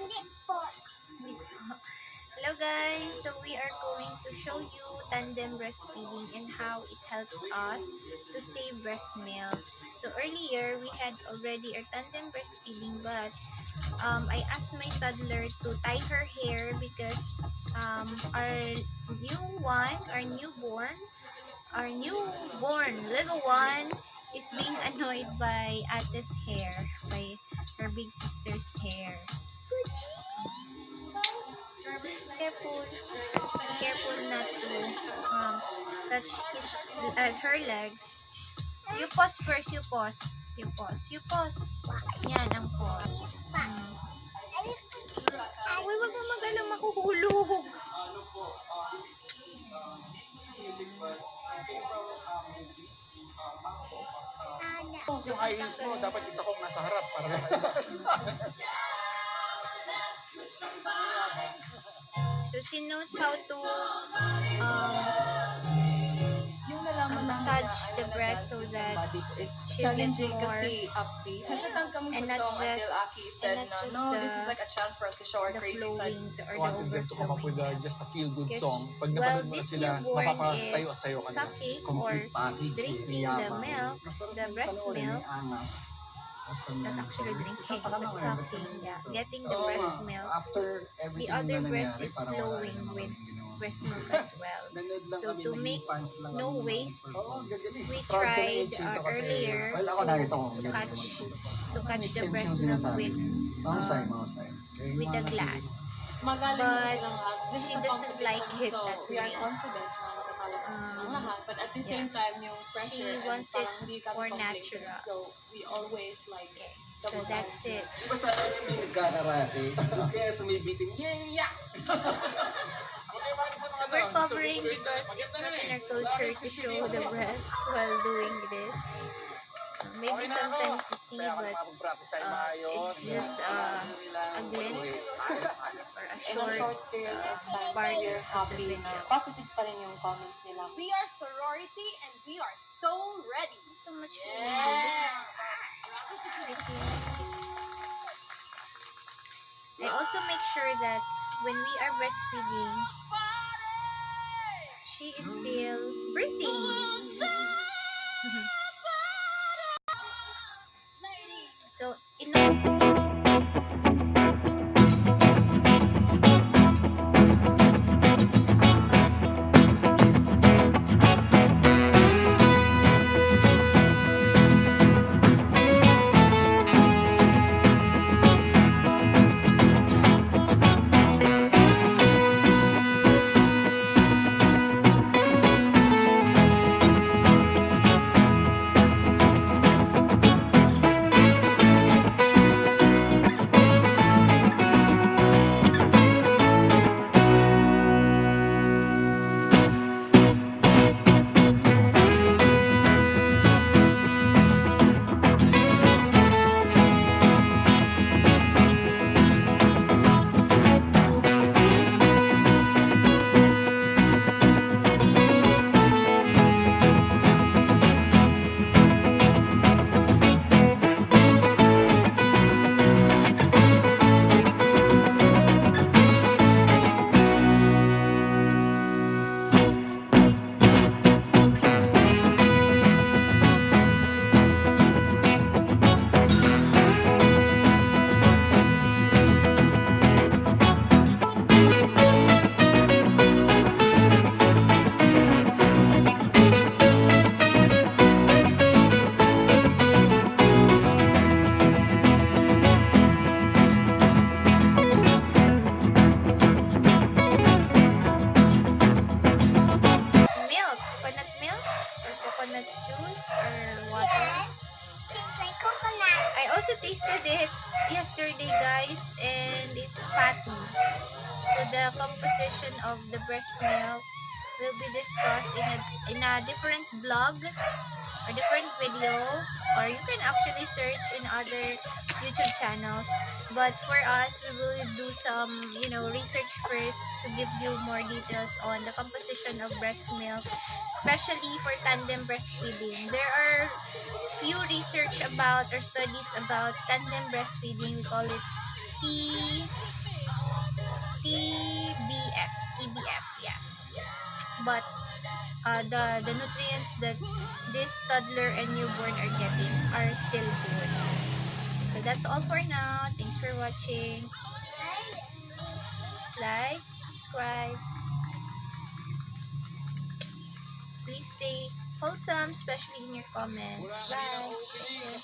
Hindi po. Hello guys, so we are going to show you tandem breastfeeding and how it helps us to save breast milk. So earlier we had already our tandem breastfeeding, but I asked my toddler to tie her hair because our newborn little one is being annoyed by Ate's hair, by her big sister's hair. Careful, be careful not to touch her legs. You pause first, you pause. You pause. You pause. Yan ang pause. Uy, wag mo mag-ano, makuhulog. Yung high heels mo, dapat kita kong nasa harap para So she knows how to massage the breast so that it's she'll get challenging more kasi upbeat. Hesitant kami and sa not song until just- Aki said and not na, just no, this is the- like a chance for us to show our the crazy side. flowing or the wanted them to come up with overflowing. just a feel-good Yes. song. Pag Well, napanood mo na this sila, newborn mapapatayo is at sayo ka na. sucking or drinking the milk, the breast milk. It's not actually drinking, but sucking, yeah, getting the breast milk. After The other breast is flowing with breast milk as well. So to make no waste, we tried earlier to catch the breast milk with the glass. But she doesn't like it that we are way. confident na matatalo kami sa lahat. But at the same time, yung pressure She and wants it parang hindi kami more complacent. natural. So we always like So that's it. Diba sa akin yung nagkakarate? Kaya sumibitin, yeah! So we're covering because it's not in our culture to show the breast while doing this. Maybe sometimes you see, but it's just a glimpse or a in a short short period of time, part we're of the happy na video. positive pa rin yung comments nila. We are sorority and we are so ready. So much I also make sure that when we are breastfeeding, she is still breathing. So, coconut juice or water. tastes like coconut. I also tasted it yesterday, guys, and it's fatty. So the composition of the breast milk will be discussed in a different vlog or different video, or you can actually search in other YouTube channels. But for us, we will do some, research first to give you more details on the composition of breast milk, especially for tandem breastfeeding. There are few research about or studies about tandem breastfeeding. We call it TBF, yeah. But the nutrients that this toddler and newborn are getting are still good. So that's all for now. Thanks for watching. Like, subscribe. Please stay wholesome, especially in your comments. Bye. Thank you.